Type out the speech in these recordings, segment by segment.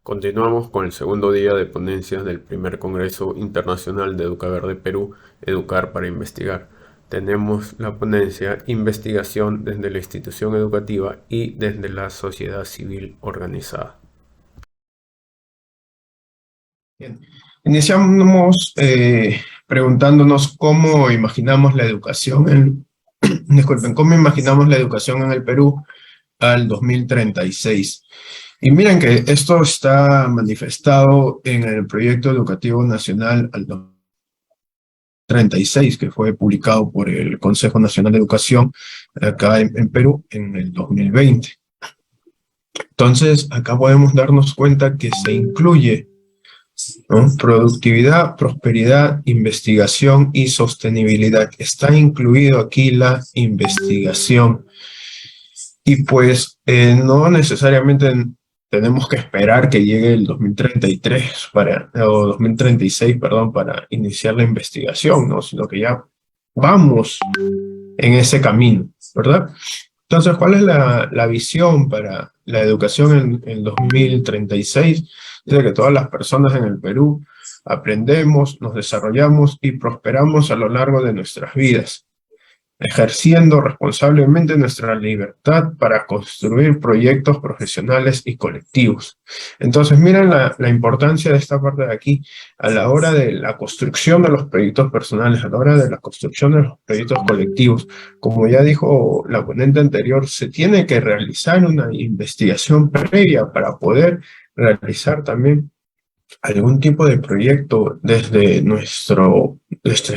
Continuamos con el segundo día de ponencias del primer Congreso Internacional de Educaverde Perú, Educar para Investigar. Tenemos la ponencia Investigación desde la institución educativa y desde la sociedad civil organizada. Bien. Iniciamos preguntándonos cómo imaginamos la educación disculpen, cómo imaginamos la educación en el Perú al 2036. Y miren que esto está manifestado en el Proyecto Educativo Nacional al 2036, que fue publicado por el Consejo Nacional de Educación acá en Perú en el 2020. Entonces, acá podemos darnos cuenta que se incluye, ¿no?, productividad, prosperidad, investigación y sostenibilidad. Está incluido aquí la investigación. Y pues no necesariamente tenemos que esperar que llegue el 2033 o 2036, perdón, para iniciar la investigación, ¿no? Sino que ya vamos en ese camino, ¿verdad? Entonces, ¿cuál es la visión para la educación en el 2036? Dice que todas las personas en el Perú aprendemos, nos desarrollamos y prosperamos a lo largo de nuestras vidas, ejerciendo responsablemente nuestra libertad para construir proyectos profesionales y colectivos. Entonces, miren la importancia de esta parte de aquí a la hora de la construcción de los proyectos personales, a la hora de la construcción de los proyectos colectivos. Como ya dijo la ponente anterior, se tiene que realizar una investigación previa para poder realizar también algún tipo de proyecto desde nuestra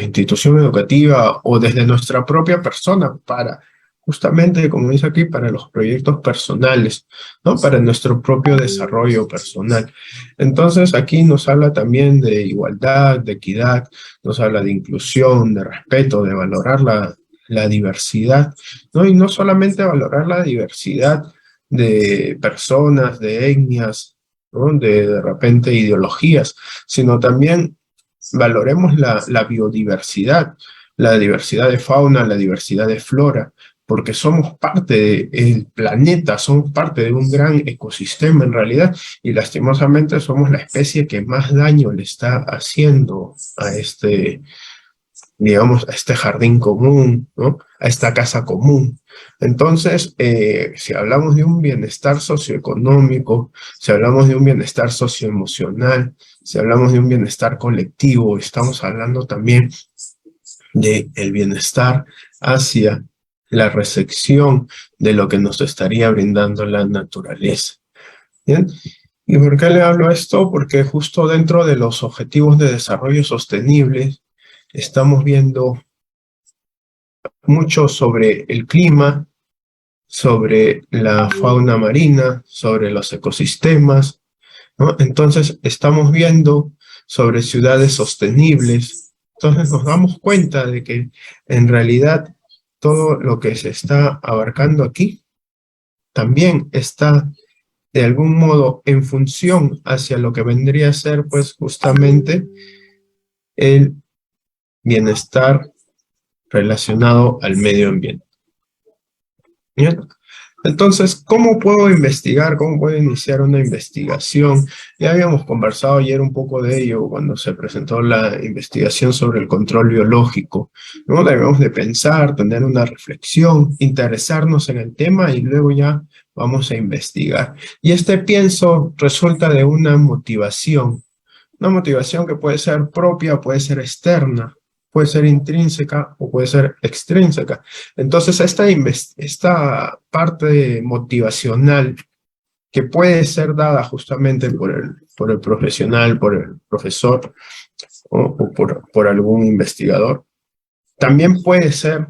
institución educativa o desde nuestra propia persona para, justamente, como dice aquí, para los proyectos personales, ¿no? Para nuestro propio desarrollo personal. Entonces, aquí nos habla también de igualdad, de equidad, nos habla de inclusión, de respeto, de valorar la diversidad, ¿no? Y no solamente valorar la diversidad de personas, de etnias, ¿no?, de repente ideologías, sino también valoremos la biodiversidad, la diversidad de fauna, la diversidad de flora, porque somos parte del planeta, somos parte de un gran ecosistema en realidad, y lastimosamente somos la especie que más daño le está haciendo a digamos, a este jardín común, ¿no?, a esta casa común. Entonces, si hablamos de un bienestar socioeconómico, si hablamos de un bienestar socioemocional, si hablamos de un bienestar colectivo, estamos hablando también del bienestar hacia la recepción de lo que nos estaría brindando la naturaleza. ¿Bien? ¿Y por qué le hablo esto? Porque justo dentro de los objetivos de desarrollo sostenible estamos viendo mucho sobre el clima, sobre la fauna marina, sobre los ecosistemas, ¿no? Entonces estamos viendo sobre ciudades sostenibles. Entonces nos damos cuenta de que en realidad todo lo que se está abarcando aquí también está de algún modo en función hacia lo que vendría a ser pues justamente el bienestar relacionado al medio ambiente. ¿Bien? Entonces, ¿cómo puedo investigar? ¿Cómo puedo iniciar una investigación? Ya habíamos conversado ayer un poco de ello cuando se presentó la investigación sobre el control biológico, ¿no? Debemos de pensar, tener una reflexión, interesarnos en el tema y luego ya vamos a investigar. Y este pienso resulta de una motivación que puede ser propia, puede ser externa, puede ser intrínseca o puede ser extrínseca. Entonces, esta parte motivacional que puede ser dada justamente por el profesional, por el profesor o por algún investigador, también puede ser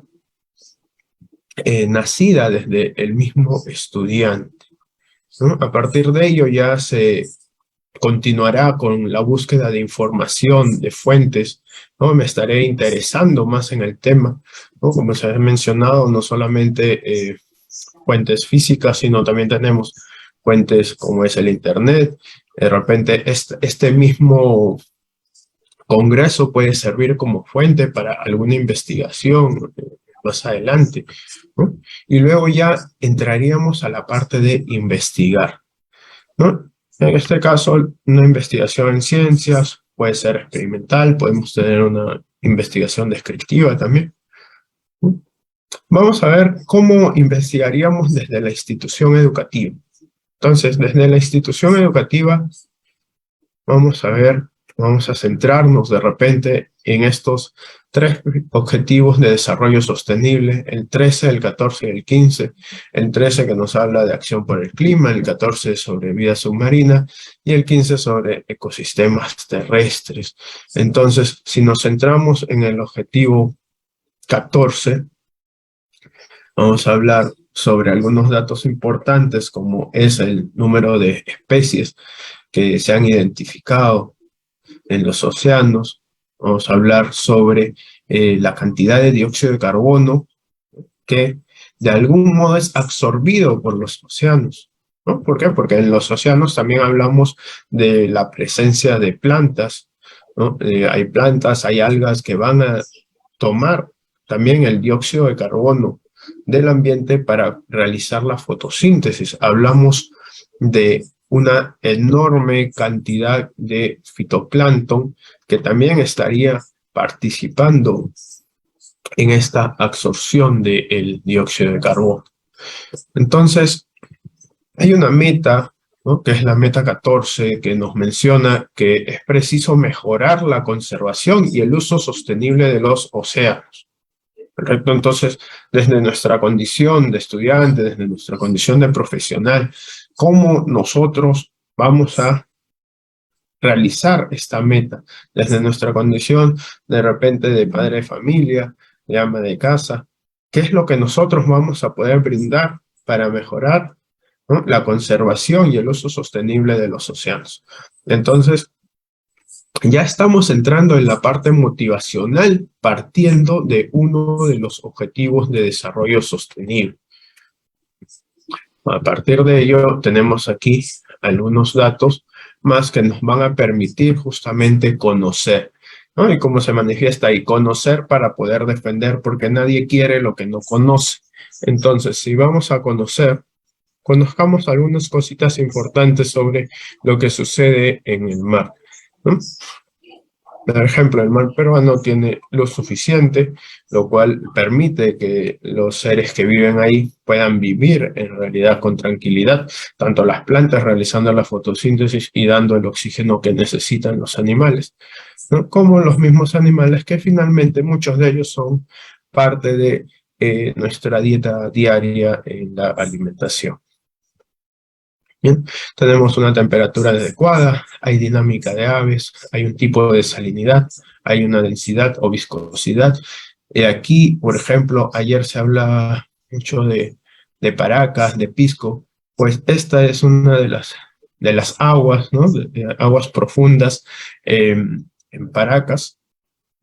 nacida desde el mismo estudiante, ¿no? A partir de ello ya se continuará con la búsqueda de información, de fuentes, ¿no? Me estaré interesando más en el tema, ¿no? Como se ha mencionado, no solamente fuentes físicas, sino también tenemos fuentes como es el Internet. De repente, este mismo congreso puede servir como fuente para alguna investigación más adelante, ¿no? Y luego ya entraríamos a la parte de investigar, ¿no? En este caso, una investigación en ciencias puede ser experimental, podemos tener una investigación descriptiva también. Vamos a ver cómo investigaríamos desde la institución educativa. Entonces, desde la institución educativa, vamos a ver, vamos a centrarnos de repente en estos 3 objetivos de desarrollo sostenible, el 13, el 14 y el 15. El 13 que nos habla de acción por el clima, el 14 sobre vida submarina y el 15 sobre ecosistemas terrestres. Entonces, si nos centramos en el objetivo 14, vamos a hablar sobre algunos datos importantes como es el número de especies que se han identificado en los océanos. Vamos a hablar sobre la cantidad de dióxido de carbono que de algún modo es absorbido por los océanos, ¿no? ¿Por qué? Porque en los océanos también hablamos de la presencia de plantas, ¿no? Hay plantas, hay algas que van a tomar también el dióxido de carbono del ambiente para realizar la fotosíntesis. Hablamos de una enorme cantidad de fitoplancton que también estaría participando en esta absorción del dióxido de carbono. Entonces, hay una meta, ¿no?, que es la meta 14, que nos menciona que es preciso mejorar la conservación y el uso sostenible de los océanos. ¿Correcto? Entonces, desde nuestra condición de estudiante, desde nuestra condición de profesional, ¿cómo nosotros vamos a realizar esta meta? Desde nuestra condición, de repente, de padre de familia, de ama de casa, ¿qué es lo que nosotros vamos a poder brindar para mejorar, ¿no?, la conservación y el uso sostenible de los océanos? Entonces, ya estamos entrando en la parte motivacional, partiendo de uno de los objetivos de desarrollo sostenible. A partir de ello, tenemos aquí algunos datos más que nos van a permitir justamente conocer, ¿no? Y cómo se manifiesta ahí, conocer para poder defender, porque nadie quiere lo que no conoce. Entonces, si vamos a conocer, conozcamos algunas cositas importantes sobre lo que sucede en el mar, ¿no? Por ejemplo, el mar peruano tiene luz suficiente, lo cual permite que los seres que viven ahí puedan vivir en realidad con tranquilidad, tanto las plantas realizando la fotosíntesis y dando el oxígeno que necesitan los animales, ¿no?, como los mismos animales que finalmente muchos de ellos son parte de nuestra dieta diaria en la alimentación. Bien, tenemos una temperatura adecuada, hay dinámica de aves, hay un tipo de salinidad, hay una densidad o viscosidad. Aquí, por ejemplo, ayer se hablaba mucho de Paracas, de Pisco, pues esta es una de las aguas, ¿no?, de aguas profundas en Paracas,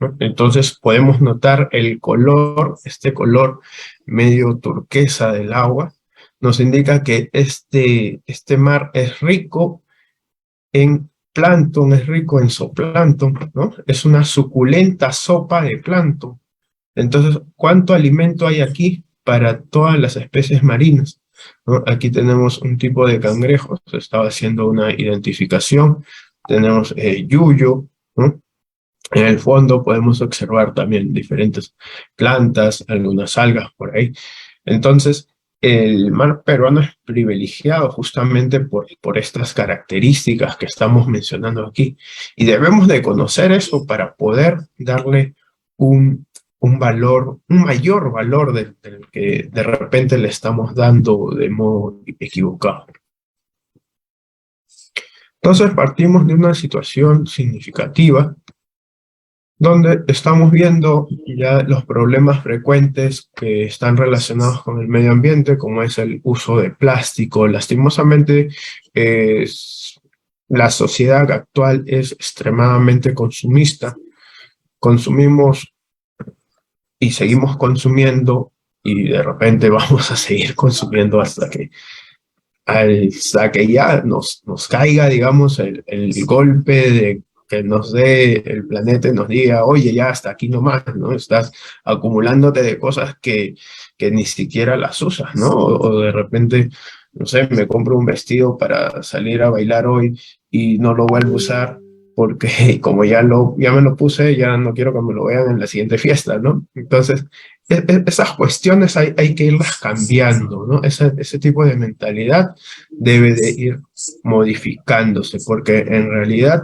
¿no? Entonces podemos notar el color, este color medio turquesa del agua, nos indica que este mar es rico en plancton, es rico en zooplancton, ¿no? Es una suculenta sopa de plancton. Entonces, ¿cuánto alimento hay aquí para todas las especies marinas, ¿no? Aquí tenemos un tipo de cangrejo, se estaba haciendo una identificación, tenemos yuyo, ¿no? En el fondo podemos observar también diferentes plantas, algunas algas por ahí. Entonces, el mar peruano es privilegiado justamente por estas características que estamos mencionando aquí. Y debemos de conocer eso para poder darle un valor, un mayor valor del que de repente le estamos dando de modo equivocado. Entonces partimos de una situación significativa donde estamos viendo ya los problemas frecuentes que están relacionados con el medio ambiente, como es el uso de plástico. Lastimosamente, la sociedad actual es extremadamente consumista. Consumimos y seguimos consumiendo y de repente vamos a seguir consumiendo hasta que ya nos caiga, digamos, el golpe de que nos dé el planeta y nos diga, oye, ya hasta aquí nomás, ¿no? Estás acumulándote de cosas que ni siquiera las usas, ¿no? O de repente no sé, me compro un vestido para salir a bailar hoy y no lo vuelvo a usar porque como ya me lo puse, ya no quiero que me lo vean en la siguiente fiesta, ¿no? Entonces, esas cuestiones hay que irlas cambiando, ¿no? Ese tipo de mentalidad debe de ir modificándose, porque en realidad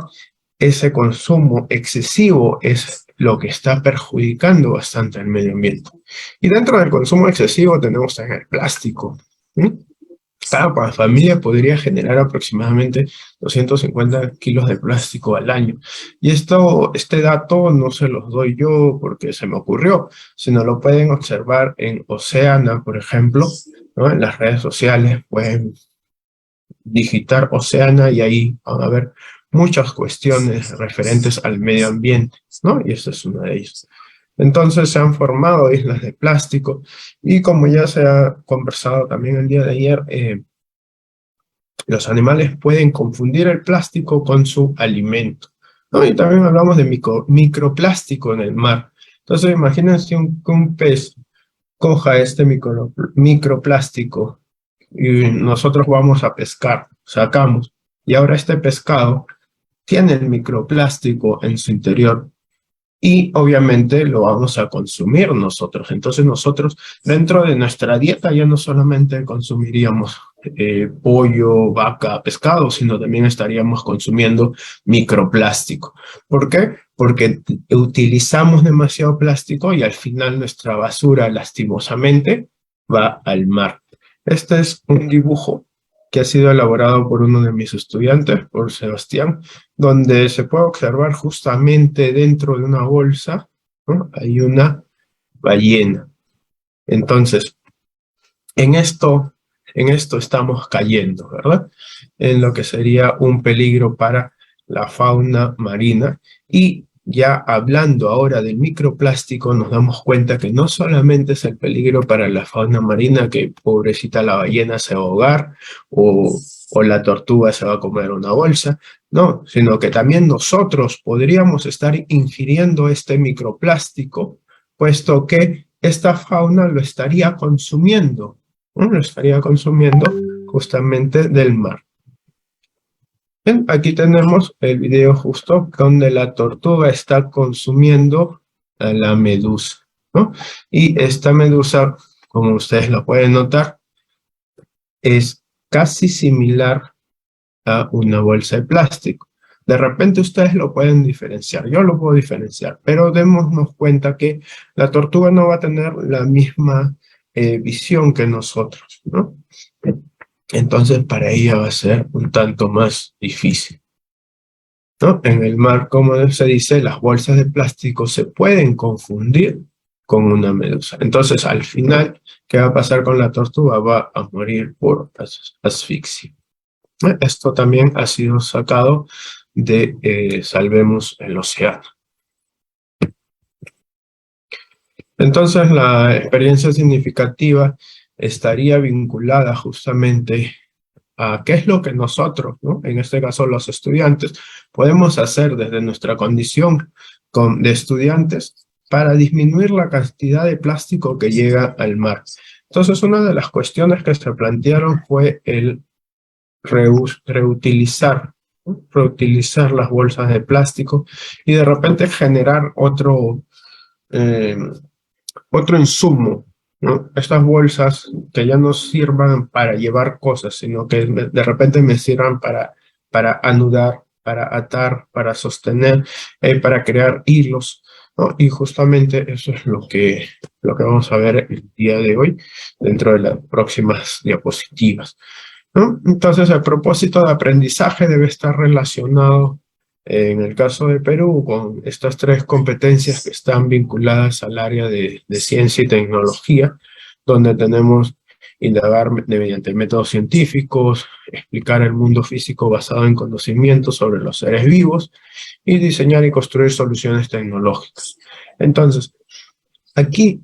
ese consumo excesivo es lo que está perjudicando bastante al medio ambiente. Y dentro del consumo excesivo tenemos también el plástico. ¿Sí? Cada familia podría generar aproximadamente 250 kilos de plástico al año. Y este dato no se los doy yo porque se me ocurrió, sino lo pueden observar en Oceana, por ejemplo, ¿no? En las redes sociales pueden digitar Oceana y ahí van a ver muchas cuestiones referentes al medio ambiente, ¿no? Y esta es una de ellas. Entonces se han formado islas de plástico y como ya se ha conversado también el día de ayer, los animales pueden confundir el plástico con su alimento, ¿no? Y también hablamos de microplástico en el mar. Entonces imagínense que un pez coja este microplástico y nosotros vamos a pescar, sacamos, y ahora este pescado tiene el microplástico en su interior y obviamente lo vamos a consumir nosotros. Entonces nosotros dentro de nuestra dieta ya no solamente consumiríamos pollo, vaca, pescado, sino también estaríamos consumiendo microplástico. ¿Por qué? Porque utilizamos demasiado plástico y al final nuestra basura lastimosamente va al mar. Este es un dibujo que ha sido elaborado por uno de mis estudiantes, por Sebastián, donde se puede observar justamente dentro de una bolsa, ¿no? Hay una ballena. Entonces, en esto estamos cayendo, ¿verdad? En lo que sería un peligro para la fauna marina. Y ya hablando ahora del microplástico, nos damos cuenta que no solamente es el peligro para la fauna marina, que pobrecita la ballena se va a ahogar o la tortuga se va a comer una bolsa, no, sino que también nosotros podríamos estar ingiriendo este microplástico, puesto que esta fauna lo estaría consumiendo, ¿no? Lo estaría consumiendo justamente del mar. Bien, aquí tenemos el video justo donde la tortuga está consumiendo a la medusa, ¿no? Y esta medusa, como ustedes lo pueden notar, es casi similar a una bolsa de plástico. De repente ustedes lo pueden diferenciar, yo lo puedo diferenciar, pero démonos cuenta que la tortuga no va a tener la misma visión que nosotros, ¿no? Entonces para ella va a ser un tanto más difícil, ¿no? En el mar, como se dice, las bolsas de plástico se pueden confundir con una medusa. Entonces al final, ¿qué va a pasar con la tortuga? Va a morir por asfixia. Esto también ha sido sacado de Salvemos el Océano. Entonces, la experiencia significativa estaría vinculada justamente a qué es lo que nosotros, ¿no? En este caso los estudiantes, podemos hacer desde nuestra condición de estudiantes para disminuir la cantidad de plástico que llega al mar. Entonces, una de las cuestiones que se plantearon fue el reutilizar las bolsas de plástico y de repente generar eh, otro insumo, ¿no? Estas bolsas que ya no sirvan para llevar cosas, sino que de repente me sirvan para anudar, para atar, para sostener, para crear hilos, ¿no? Y justamente eso es lo que vamos a ver el día de hoy dentro de las próximas diapositivas, ¿no? Entonces, el propósito de aprendizaje debe estar relacionado, en el caso de Perú, con estas tres competencias que están vinculadas al área de ciencia y tecnología, donde tenemos indagar mediante métodos científicos, explicar el mundo físico basado en conocimientos sobre los seres vivos y diseñar y construir soluciones tecnológicas. Entonces, aquí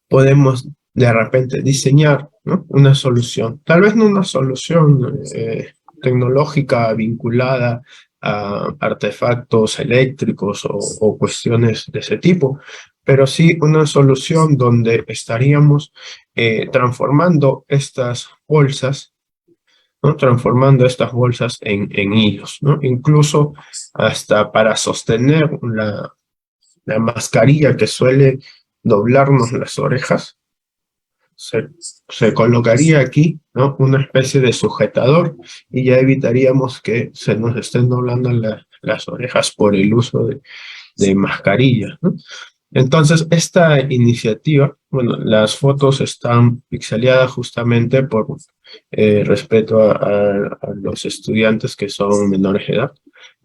podemos de repente diseñar, ¿no? Una solución. Tal vez no una solución tecnológica vinculada a artefactos eléctricos o cuestiones de ese tipo, pero sí una solución donde estaríamos transformando estas bolsas, ¿no? Transformando estas bolsas en hilos, ¿no? Incluso hasta para sostener la mascarilla que suele doblarnos las orejas, se, se colocaría aquí, ¿no? Una especie de sujetador y ya evitaríamos que se nos estén doblando las orejas por el uso de mascarilla, ¿no? Entonces, esta iniciativa, bueno, las fotos están pixeleadas justamente por respeto a los estudiantes que son menores de edad,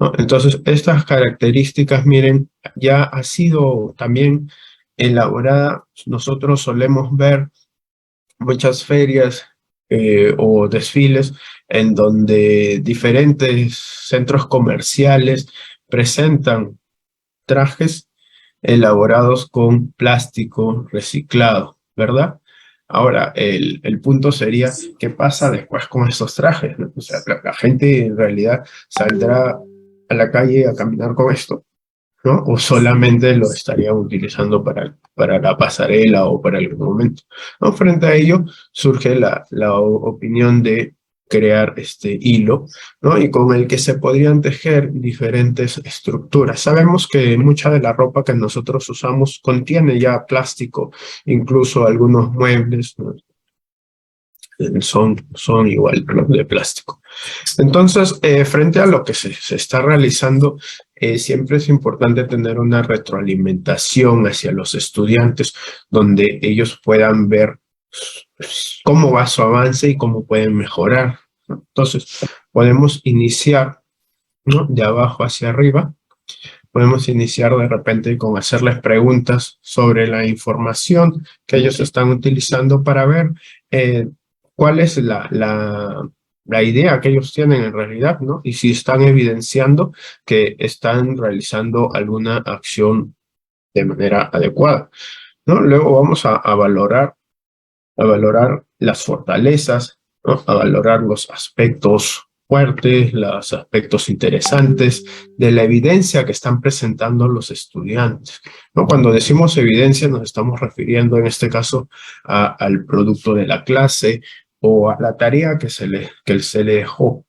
¿no? Entonces, estas características, miren, ya ha sido también elaborada. Nosotros solemos ver muchas ferias o desfiles en donde diferentes centros comerciales presentan trajes elaborados con plástico reciclado, ¿verdad? Ahora, el punto sería, ¿qué pasa después con estos trajes, ¿no? O sea, la gente en realidad saldrá a la calle a caminar con esto, ¿no? O solamente lo estarían utilizando para la pasarela o para algún momento, ¿no? Frente a ello surge la opinión de crear este hilo, ¿no? Y con el que se podrían tejer diferentes estructuras. Sabemos que mucha de la ropa que nosotros usamos contiene ya plástico, incluso algunos muebles, ¿no? Son igual, ¿no? De plástico. Entonces, frente a lo que se está realizando, siempre es importante tener una retroalimentación hacia los estudiantes, donde ellos puedan ver cómo va su avance y cómo pueden mejorar, ¿no? Entonces, podemos iniciar, ¿no? De abajo hacia arriba. Podemos iniciar de repente con hacerles preguntas sobre la información que ellos están utilizando para ver cuál es la idea que ellos tienen en realidad, ¿no? Y si están evidenciando que están realizando alguna acción de manera adecuada, ¿no? Luego vamos a valorar las fortalezas, ¿no? A valorar los aspectos fuertes, los aspectos interesantes de la evidencia que están presentando los estudiantes, ¿no? Cuando decimos evidencia nos estamos refiriendo en este caso al producto de la clase o a la tarea que se le dejó.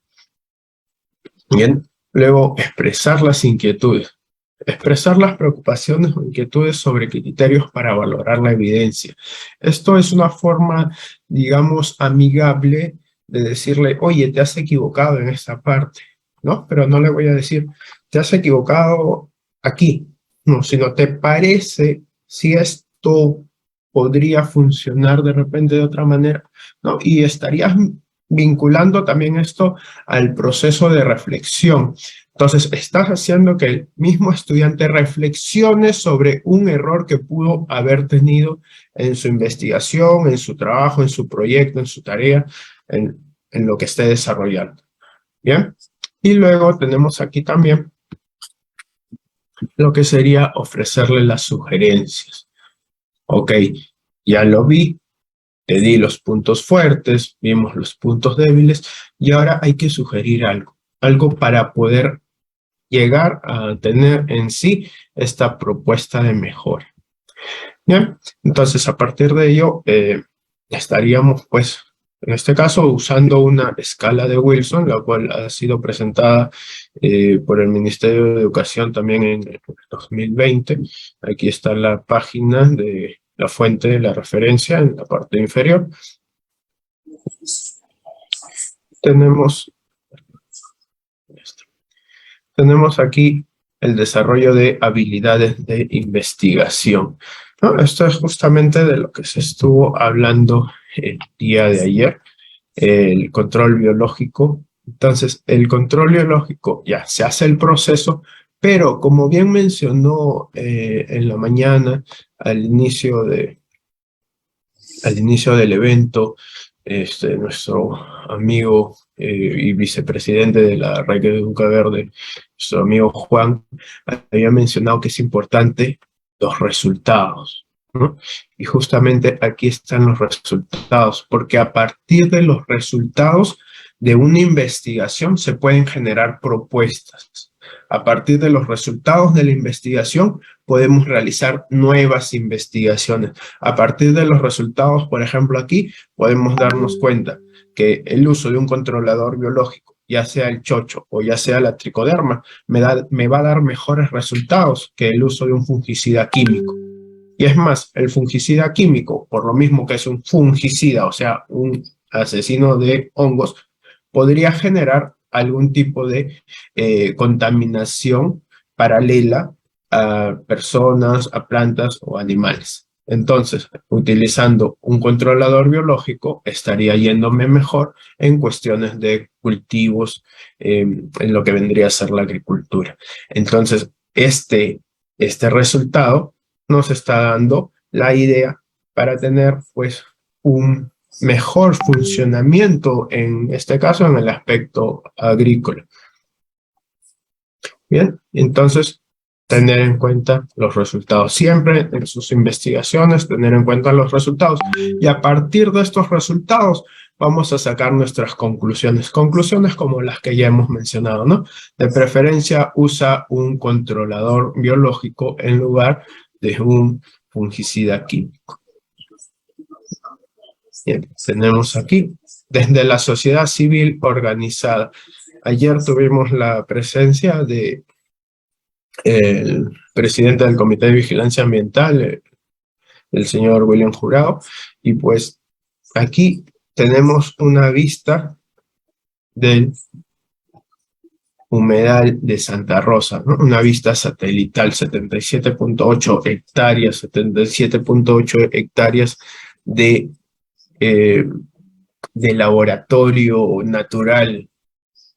Bien, luego expresar las inquietudes. Expresar las preocupaciones o inquietudes sobre criterios para valorar la evidencia. Esto es una forma, digamos, amigable de decirle, oye, te has equivocado en esta parte, ¿no? Pero no le voy a decir, te has equivocado aquí, no, sino te parece si esto podría funcionar de repente de otra manera, ¿no? Y estarías vinculando también esto al proceso de reflexión. Entonces, estás haciendo que el mismo estudiante reflexione sobre un error que pudo haber tenido en su investigación, en su trabajo, en su proyecto, en su tarea, en lo que esté desarrollando. ¿Bien? Y luego tenemos aquí también lo que sería ofrecerle las sugerencias. Ok, ya lo vi, te di los puntos fuertes, vimos los puntos débiles, y ahora hay que sugerir algo para poder llegar a tener en sí esta propuesta de mejora. Bien, entonces a partir de ello estaríamos pues en este caso usando una escala de Wilson, la cual ha sido presentada por el Ministerio de Educación también en el 2020. Aquí está la página de la fuente de la referencia en la parte inferior. Tenemos aquí el desarrollo de habilidades de investigación, ¿no? Esto es justamente de lo que se estuvo hablando el día de ayer, el control biológico. Entonces, el control biológico ya se hace el proceso, pero como bien mencionó en la mañana, al inicio del evento, nuestro amigo y vicepresidente de la Red de Educa Verde, nuestro amigo Juan, había mencionado que es importante los resultados, ¿no? Y justamente aquí están los resultados, porque a partir de los resultados de una investigación se pueden generar propuestas. A partir de los resultados de la investigación podemos realizar nuevas investigaciones. A partir de los resultados, por ejemplo, aquí podemos darnos cuenta que el uso de un controlador biológico, ya sea el chocho o ya sea la tricoderma, me va a dar mejores resultados que el uso de un fungicida químico. Y es más, el fungicida químico, por lo mismo que es un fungicida, o sea, un asesino de hongos, podría generar algún tipo de contaminación paralela a personas, a plantas o animales. Entonces, utilizando un controlador biológico, estaría yéndome mejor en cuestiones de cultivos, en lo que vendría a ser la agricultura. Entonces, este resultado nos está dando la idea para tener, pues, un mejor funcionamiento, en este caso, en el aspecto agrícola. Bien, entonces, tener en cuenta los resultados. Siempre en sus investigaciones, tener en cuenta los resultados. Y a partir de estos resultados, vamos a sacar nuestras conclusiones. Conclusiones como las que ya hemos mencionado, ¿no? De preferencia, usa un controlador biológico en lugar de un fungicida químico. Bien, tenemos aquí, desde la sociedad civil organizada. Ayer tuvimos la presencia de el presidente del Comité de Vigilancia Ambiental, el señor William Jurado, y pues aquí tenemos una vista del humedal de Santa Rosa, ¿no? Una vista satelital, 77.8 hectáreas, 77.8 hectáreas de laboratorio natural,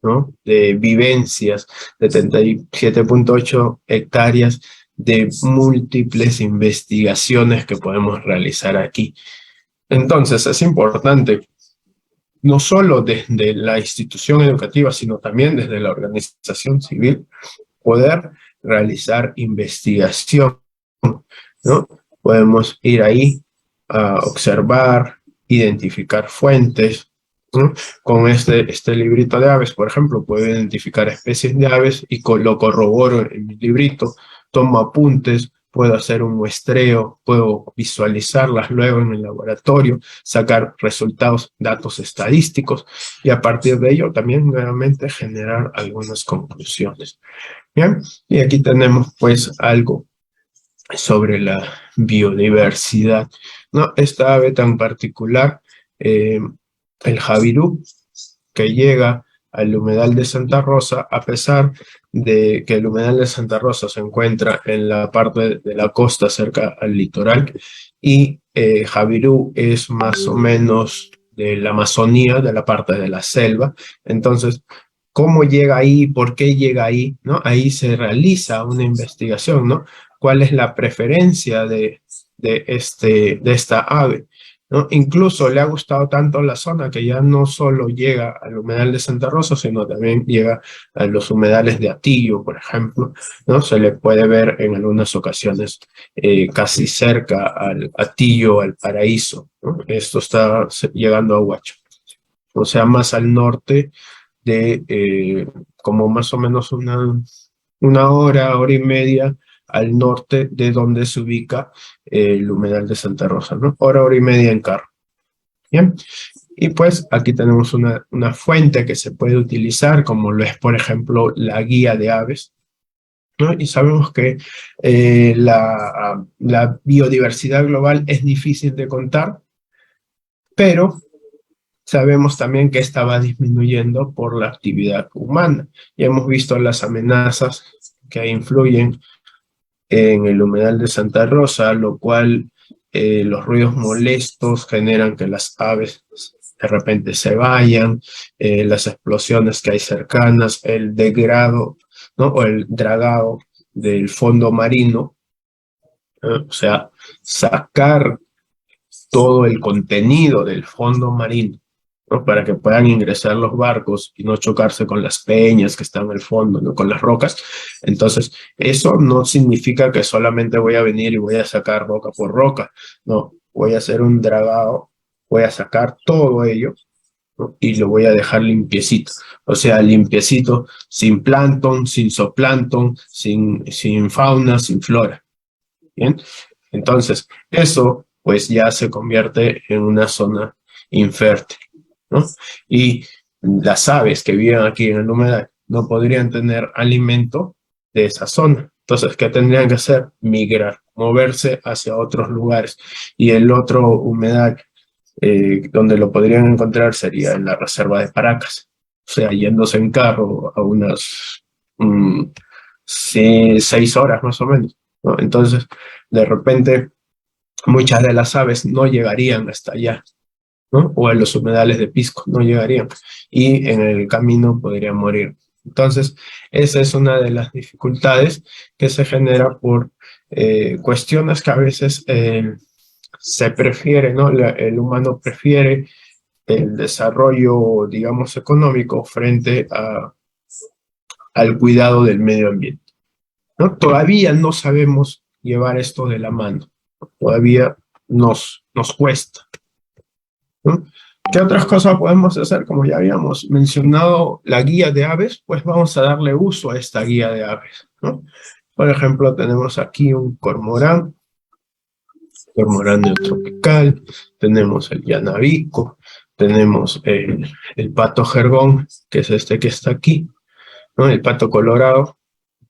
¿no? De vivencias, de 77.8 hectáreas de múltiples investigaciones que podemos realizar aquí. Entonces, es importante, no solo desde la institución educativa, sino también desde la organización civil, poder realizar investigación, ¿no? Podemos ir ahí a observar, identificar fuentes, ¿no? Con este librito de aves, por ejemplo, puedo identificar especies de aves y lo corroboro en mi librito, tomo apuntes, puedo hacer un muestreo, puedo visualizarlas luego en el laboratorio, sacar resultados, datos estadísticos, y a partir de ello también nuevamente generar algunas conclusiones. Bien, y aquí tenemos pues algo sobre la biodiversidad, ¿no? Esta ave tan particular, el javirú, que llega al humedal de Santa Rosa, a pesar de que el humedal de Santa Rosa se encuentra en la parte de la costa cerca al litoral, y javirú es más o menos de la Amazonía, de la parte de la selva. Entonces, ¿cómo llega ahí? ¿Por qué llega ahí? ¿No? Ahí se realiza una investigación, ¿no? ¿Cuál es la preferencia de esta ave? ¿No? Incluso le ha gustado tanto la zona que ya no solo llega al humedal de Santa Rosa, sino también llega a los humedales de Atillo, por ejemplo, ¿no? Se le puede ver en algunas ocasiones casi cerca al Atillo, al Paraíso, ¿no? Esto está llegando a Huacho, o sea, más al norte de como más o menos una hora y media al norte de donde se ubica el humedal de Santa Rosa, ¿no? Hora y media en carro. Bien, y pues aquí tenemos una fuente que se puede utilizar, como lo es, por ejemplo, la guía de aves, ¿no? Y sabemos que la biodiversidad global es difícil de contar, pero sabemos también que esta va disminuyendo por la actividad humana. Ya hemos visto las amenazas que influyen en el humedal de Santa Rosa, lo cual los ruidos molestos generan que las aves de repente se vayan, las explosiones que hay cercanas, el degrado, ¿no? O el dragado del fondo marino, o sea, sacar todo el contenido del fondo marino, ¿no? Para que puedan ingresar los barcos y no chocarse con las peñas que están en el fondo, ¿no? Con las rocas. Entonces, eso no significa que solamente voy a venir y voy a sacar roca por roca. No, voy a hacer un dragado, voy a sacar todo ello, ¿no? Y lo voy a dejar limpiecito. O sea, limpiecito, sin plancton, sin zooplancton, sin fauna, sin flora. Bien, entonces eso pues ya se convierte en una zona infértil, ¿no? Y las aves que viven aquí en el humedal no podrían tener alimento de esa zona. Entonces, ¿qué tendrían que hacer? Migrar, moverse hacia otros lugares. Y el otro humedal donde lo podrían encontrar sería en la reserva de Paracas. O sea, yéndose en carro a unas mm, 6 horas más o menos, ¿no? Entonces, de repente, muchas de las aves no llegarían hasta allá, ¿no? O en los humedales de Pisco no llegarían y en el camino podrían morir. Entonces, esa es una de las dificultades que se genera por cuestiones que a veces se prefiere, ¿no? El humano prefiere el desarrollo, digamos, económico frente al cuidado del medio ambiente, ¿no? Todavía no sabemos llevar esto de la mano, todavía nos cuesta, ¿no? ¿Qué otras cosas podemos hacer? Como ya habíamos mencionado la guía de aves, pues vamos a darle uso a esta guía de aves, ¿no? Por ejemplo, tenemos aquí un cormorán neotropical, tenemos el llanabico, tenemos el pato jergón, que es este que está aquí, ¿no? El pato colorado,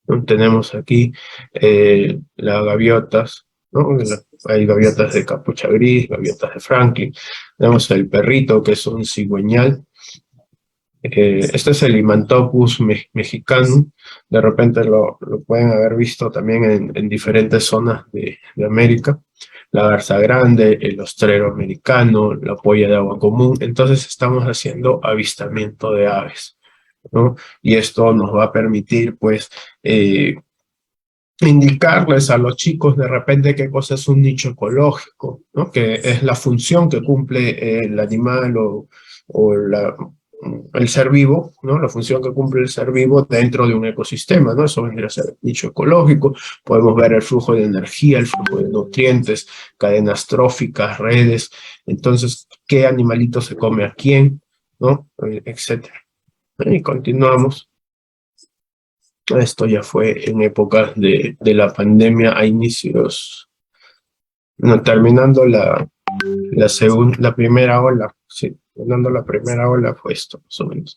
¿no? Tenemos aquí las gaviotas, ¿no? Hay gaviotas de capucha gris, gaviotas de Franklin, tenemos el perrito, que es un cigüeñal, este es el Imantopus mexicanum, de repente lo pueden haber visto también en diferentes zonas de América, la garza grande, el ostrero americano, la polla de agua común. Entonces estamos haciendo avistamiento de aves, ¿no? Y esto nos va a permitir, pues, indicarles a los chicos de repente qué cosa es un nicho ecológico, ¿no? Que es la función que cumple el animal o el ser vivo, ¿no? La función que cumple el ser vivo dentro de un ecosistema, ¿no? Eso vendría a ser el nicho ecológico. Podemos ver el flujo de energía, el flujo de nutrientes, cadenas tróficas, redes. Entonces, ¿qué animalito se come a quién? ¿No? Etcétera. Y continuamos. Esto ya fue en épocas de la pandemia a inicios, no, terminando la primera ola, sí, terminando la primera ola fue esto, más o menos.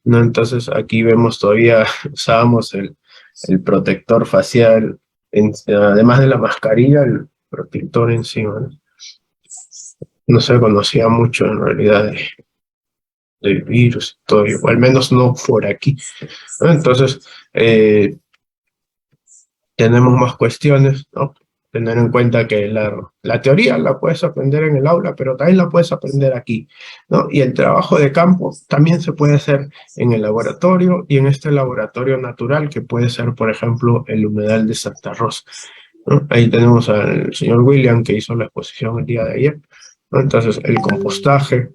¿No? Entonces aquí vemos todavía, usábamos el protector facial, además de la mascarilla, el protector encima, ¿no? No se conocía mucho en realidad del virus, todo, o al menos no por aquí, ¿no? Entonces, tenemos más cuestiones, ¿no? Tener en cuenta que la teoría la puedes aprender en el aula, pero también la puedes aprender aquí, ¿no? Y el trabajo de campo también se puede hacer en el laboratorio y en este laboratorio natural que puede ser, por ejemplo, el humedal de Santa Rosa, ¿no? Ahí tenemos al señor William que hizo la exposición el día de ayer, ¿no? Entonces, el compostaje,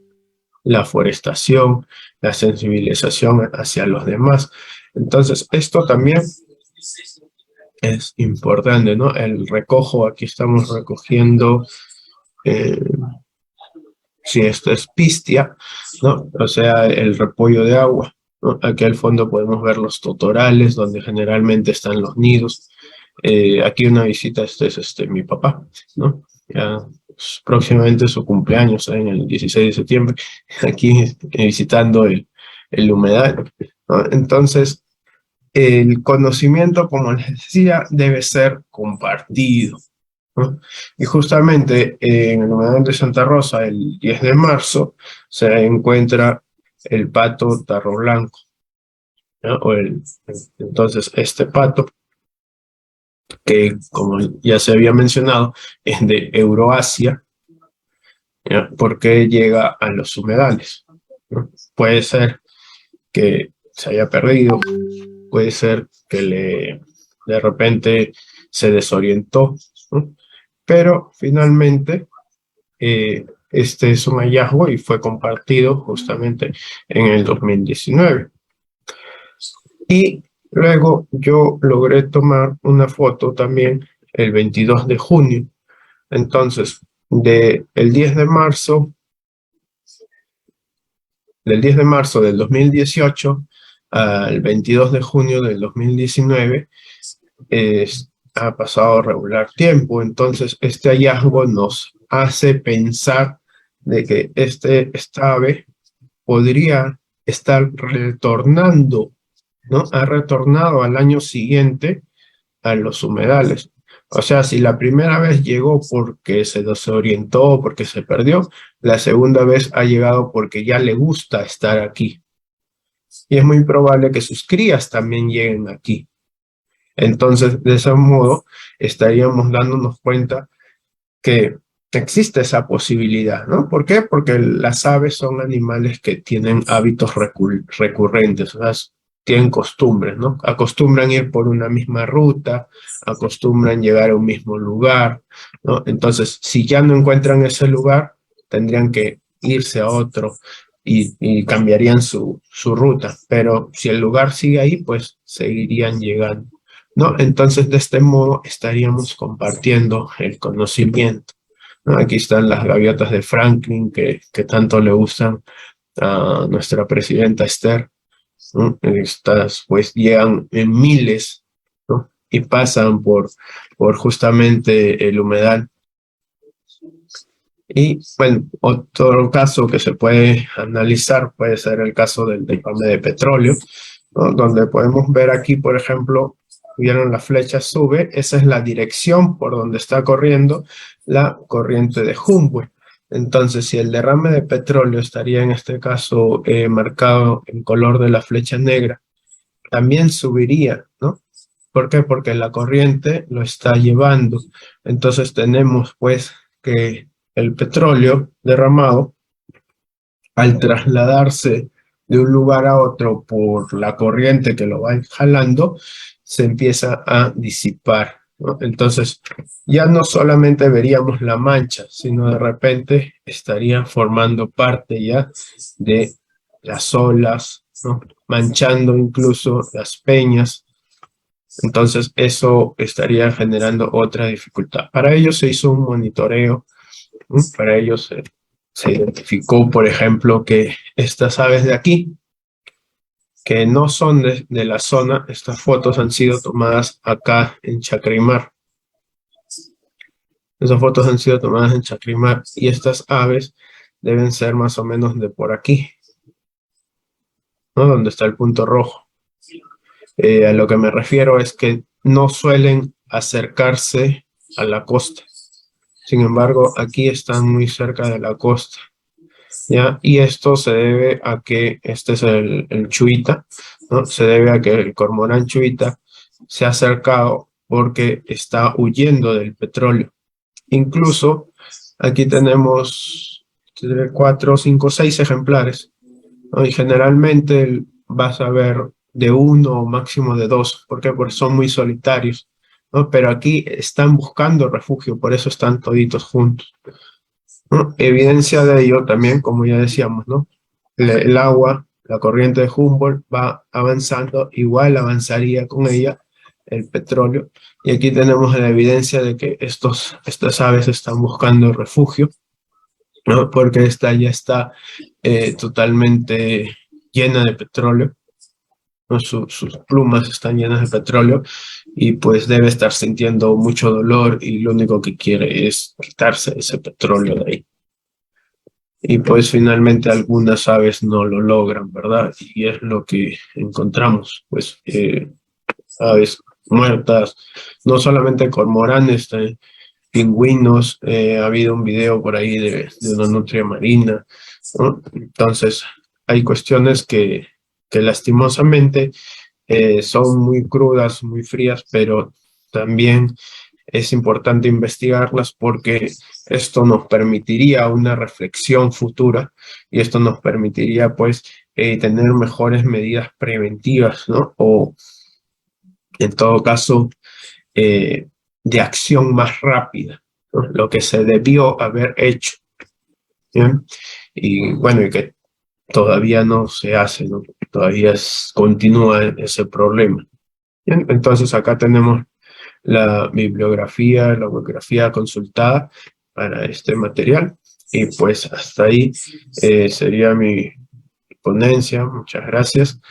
la forestación, la sensibilización hacia los demás. Entonces, esto también es importante, ¿no? El recojo, aquí estamos recogiendo, eh, si esto es pistia, ¿no? O sea, el repollo de agua, ¿no? Aquí al fondo podemos ver los totorales, donde generalmente están los nidos. Aquí una visita, este es mi papá, ¿no? Ya, pues, próximamente su cumpleaños, en el 16 de septiembre, aquí visitando el humedal, ¿no? Entonces, el conocimiento, como les decía, debe ser compartido, ¿no? Y justamente en el humedal de Santa Rosa, el 10 de marzo, se encuentra el pato tarro blanco, ¿no? Entonces, este pato, que como ya se había mencionado, es de Euroasia, ¿ya? Porque llega a los humedales, ¿no? Puede ser que se haya perdido, puede ser que de repente se desorientó, ¿no? Pero finalmente este es un hallazgo y fue compartido justamente en el 2019. Y luego yo logré tomar una foto también el 22 de junio. Entonces, el 10 de marzo, del 10 de marzo del 2018 al 22 de junio del 2019, ha pasado regular tiempo. Entonces, este hallazgo nos hace pensar de que esta ave podría estar retornando, ¿no? Ha retornado al año siguiente a los humedales. O sea, si la primera vez llegó porque se desorientó, porque se perdió, la segunda vez ha llegado porque ya le gusta estar aquí. Y es muy probable que sus crías también lleguen aquí. Entonces, de ese modo, estaríamos dándonos cuenta que existe esa posibilidad, ¿no? ¿Por qué? Porque las aves son animales que tienen hábitos recurrentes, o sea, tienen costumbres, ¿no? Acostumbran ir por una misma ruta, acostumbran llegar a un mismo lugar, ¿no? Entonces, si ya no encuentran ese lugar, tendrían que irse a otro y cambiarían su ruta, pero si el lugar sigue ahí, pues seguirían llegando, ¿no? Entonces, de este modo, estaríamos compartiendo el conocimiento, ¿no? Aquí están las gaviotas de Franklin que tanto le gustan a nuestra presidenta Esther, ¿no? Estas pues llegan en miles, ¿no? Y pasan por justamente el humedal. Y bueno, otro caso que se puede analizar puede ser el caso del derrame de petróleo, ¿no? Donde podemos ver aquí, por ejemplo, vieron la flecha sube, esa es la dirección por donde está corriendo la corriente de Humboldt. Entonces, si el derrame de petróleo estaría en este caso marcado en color de la flecha negra, también subiría, ¿no? ¿Por qué? Porque la corriente lo está llevando. Entonces tenemos pues que el petróleo derramado, al trasladarse de un lugar a otro por la corriente que lo va jalando, se empieza a disipar, ¿no? Entonces, ya no solamente veríamos la mancha, sino de repente estaría formando parte ya de las olas, ¿no? Manchando incluso las peñas. Entonces, eso estaría generando otra dificultad. Para ello se hizo un monitoreo, ¿no? Para ello se identificó, por ejemplo, que estas aves de aquí, que no son de la zona, estas fotos han sido tomadas acá en Chacrimar. Esas fotos han sido tomadas en Chacrimar y estas aves deben ser más o menos de por aquí, ¿no? Donde está el punto rojo. A lo que me refiero es que no suelen acercarse a la costa. Sin embargo, aquí están muy cerca de la costa, ¿ya? Y esto se debe a que, este es el chuita, ¿no? Se debe a que el cormorán chuita se ha acercado porque está huyendo del petróleo. Incluso aquí tenemos 4, 5, 6 ejemplares, ¿no? Y generalmente vas a ver de uno o máximo de dos. ¿Por qué? Porque son muy solitarios, ¿no? Pero aquí están buscando refugio, por eso están toditos juntos, ¿no? Evidencia de ello también, como ya decíamos, ¿no? El agua, la corriente de Humboldt va avanzando, igual avanzaría con ella el petróleo. Y aquí tenemos la evidencia de que estas aves están buscando refugio, ¿no? Porque esta ya está totalmente llena de petróleo, ¿no? Sus plumas están llenas de petróleo y pues debe estar sintiendo mucho dolor y lo único que quiere es quitarse ese petróleo de ahí. Y pues finalmente algunas aves no lo logran, ¿verdad? Y es lo que encontramos, pues aves muertas, no solamente cormoranes, pingüinos, ha habido un video por ahí de una nutria marina, ¿no? Entonces hay cuestiones que lastimosamente son muy crudas, muy frías, pero también es importante investigarlas porque esto nos permitiría una reflexión futura y esto nos permitiría pues tener mejores medidas preventivas, ¿no? O en todo caso de acción más rápida, ¿no? Lo que se debió haber hecho, ¿bien? Y bueno, y que todavía no se hace, ¿no? Todavía continúa ese problema. Bien, entonces acá tenemos la bibliografía, la bibliografía consultada para este material. Y pues hasta ahí sería mi ponencia. Muchas gracias.